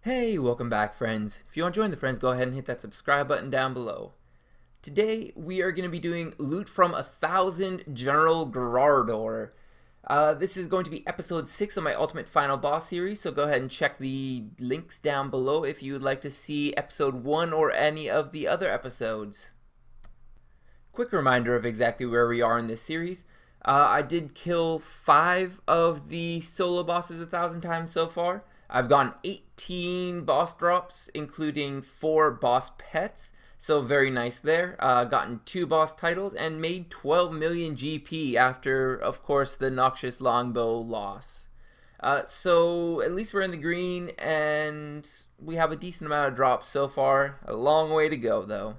Hey, welcome back, friends. If you want to join the friends, go ahead and hit that subscribe button down below. Today, we are going to be doing Loot from 1,000 General Gerardor. This is going to be episode 6 of my Ultimate Final Boss series, so go ahead and check the links down below if you would like to see episode 1 or any of the other episodes. Quick reminder of exactly where we are in this series. I did kill 5 of the solo bosses 1,000 times so far. I've gotten 18 boss drops, including 4 boss pets, so very nice there. Gotten 2 boss titles and made 12 million GP after, of course, the noxious longbow loss. So at least we're in the green, and we have a decent amount of drops so far. A long way to go, though.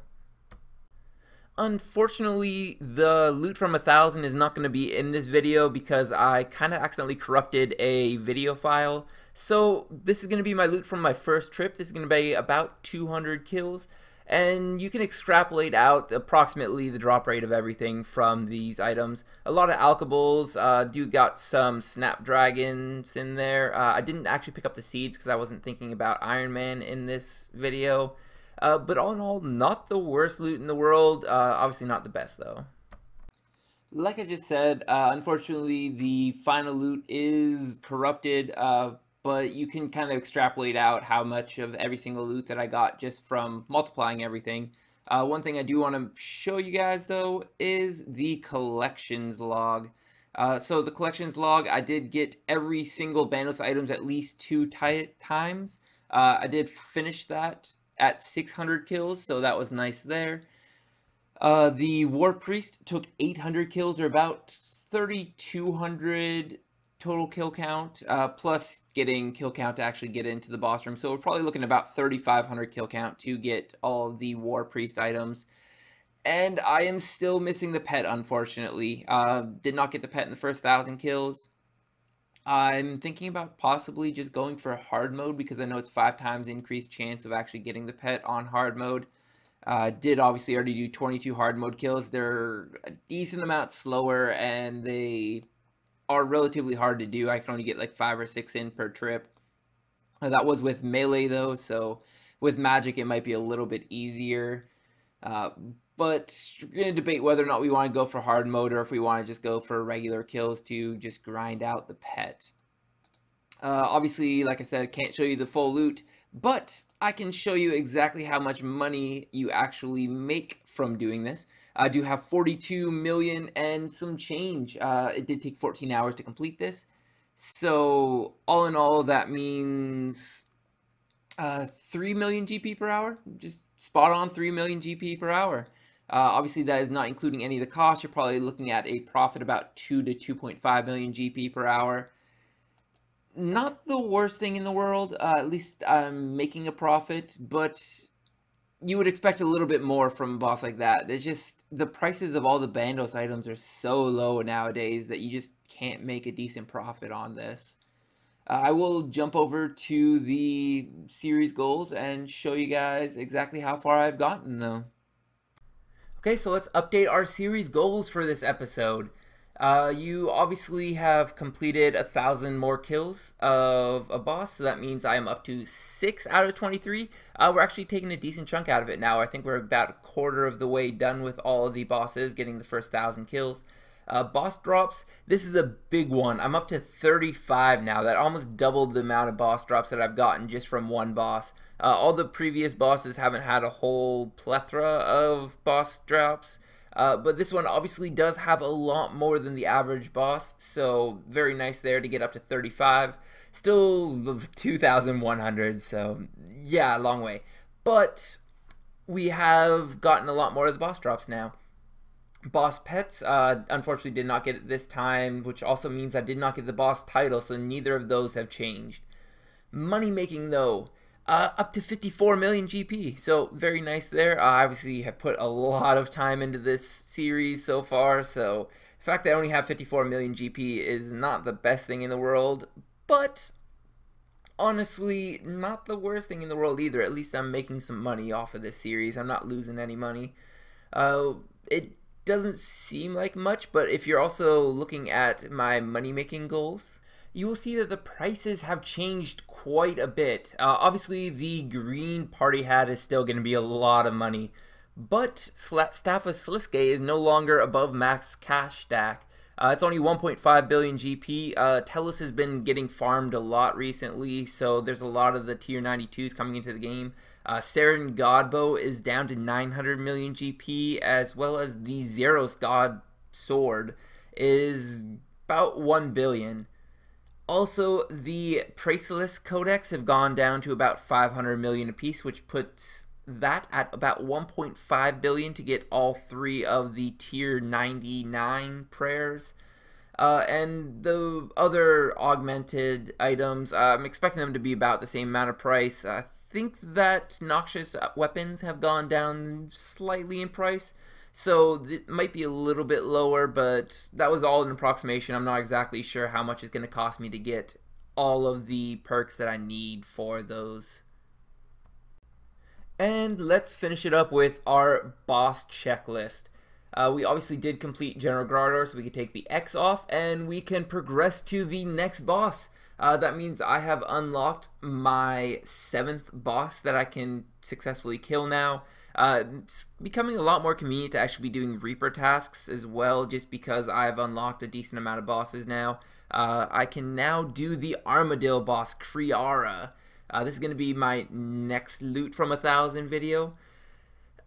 Unfortunately, the loot from 1,000 is not going to be in this video because I kind of accidentally corrupted a video file. So this is going to be my loot from my first trip. This is going to be about 200 kills. And you can extrapolate out approximately the drop rate of everything from these items. A lot of alkables, do got some snapdragons in there. I didn't actually pick up the seeds because I wasn't thinking about Iron Man in this video. But all in all, not the worst loot in the world. Obviously not the best, though. Like I just said, unfortunately, the final loot is corrupted, but you can kind of extrapolate out how much of every single loot that I got just from multiplying everything. One thing I do want to show you guys, though, is the collections log. So the collections log, I did get every single Bandos items at least 2 times. I did finish that at 600 kills, so that was nice there. The War Priest took 800 kills, or about 3,200 total kill count, plus getting kill count to actually get into the boss room. So we're probably looking at about 3,500 kill count to get all of the War Priest items. And I am still missing the pet, unfortunately. Did not get the pet in the first 1,000 kills. I'm thinking about possibly just going for hard mode because I know it's 5 times increased chance of actually getting the pet on hard mode. Did obviously already do 22 hard mode kills. They're a decent amount slower and they are relatively hard to do. I can only get like 5 or 6 in per trip. That was with melee though, so with magic it might be a little bit easier. But we're going to debate whether or not we want to go for hard mode or if we want to just go for regular kills to just grind out the pet. Obviously, like I said, I can't show you the full loot, but I can show you exactly how much money you actually make from doing this. I do have 42 million and some change. It did take 14 hours to complete this. So all in all, that means 3 million GP per hour. Just spot on 3 million GP per hour. Obviously, that is not including any of the costs. You're probably looking at a profit about 2 to 2.5 million GP per hour. Not the worst thing in the world. At least I'm making a profit, but you would expect a little bit more from a boss like that. It's just the prices of all the Bandos items are so low nowadays that you just can't make a decent profit on this. I will jump over to the series goals and show you guys exactly how far I've gotten, though. Okay, so let's update our series goals for this episode. You obviously have completed 1,000 more kills of a boss, so that means I am up to 6 out of 23. We're actually taking a decent chunk out of it now. I think we're about a quarter of the way done with all of the bosses, getting the first 1,000 kills. Boss drops, this is a big one. I'm up to 35 now. That almost doubled the amount of boss drops that I've gotten just from one boss. All the previous bosses haven't had a whole plethora of boss drops. But this one obviously does have a lot more than the average boss, so very nice there to get up to 35. Still 2,100, so yeah, a long way. But we have gotten a lot more of the boss drops now. Boss pets, unfortunately did not get it this time, which also means I did not get the boss title, so neither of those have changed. Money making though. Up to 54 million GP, so very nice there. Obviously have put a lot of time into this series so far, so the fact that I only have 54 million GP is not the best thing in the world, but honestly, not the worst thing in the world either. At least I'm making some money off of this series. I'm not losing any money. It doesn't seem like much, but if you're also looking at my money making goals, you will see that the prices have changed quite a bit. Obviously, the green party hat is still going to be a lot of money, but Staff of Sliske is no longer above max cash stack. It's only 1.5 billion GP. Tellus has been getting farmed a lot recently, so there's a lot of the tier 92s coming into the game. Saren Godbow is down to 900 million GP, as well as the Zeros God Sword is about 1 billion. Also, the Priceless Codex have gone down to about 500 million apiece, which puts that at about 1.5 billion to get all three of the tier 99 prayers. And the other augmented items, I'm expecting them to be about the same amount of price. I think that noxious weapons have gone down slightly in price, so it might be a little bit lower, but that was all an approximation. I'm not exactly sure how much it's going to cost me to get all of the perks that I need for those. And let's finish it up with our boss checklist. We obviously did complete General Grador, so we can take the X off, and we can progress to the next boss. That means I have unlocked my 7th boss that I can successfully kill now. It's becoming a lot more convenient to actually be doing Reaper tasks as well, just because I've unlocked a decent amount of bosses now. I can now do the Armadillo boss, Kriara. This is going to be my next loot from 1,000 video.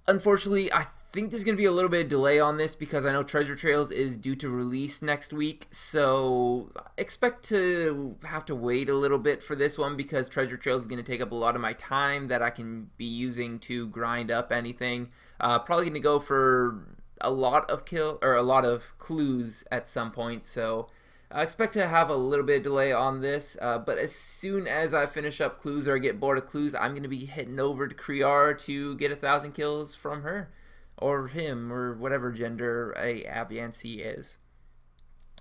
Unfortunately, I think there's going to be a little bit of delay on this because I know Treasure Trails is due to release next week, so expect to have to wait a little bit for this one because Treasure Trails is going to take up a lot of my time that I can be using to grind up anything. Probably going to go for a lot of clues at some point, so I expect to have a little bit of delay on this, but as soon as I finish up clues or I get bored of clues, I'm going to be heading over to Kriar to get 1,000 kills from her. Or him, or whatever gender a Aviancy is.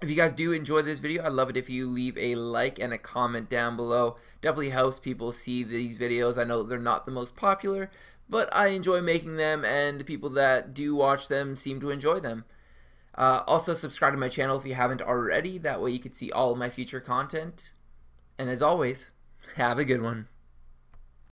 If you guys do enjoy this video, I'd love it if you leave a like and a comment down below. Definitely helps people see these videos. I know they're not the most popular, but I enjoy making them, and the people that do watch them seem to enjoy them. Also, subscribe to my channel if you haven't already. That way you can see all of my future content. And as always, have a good one.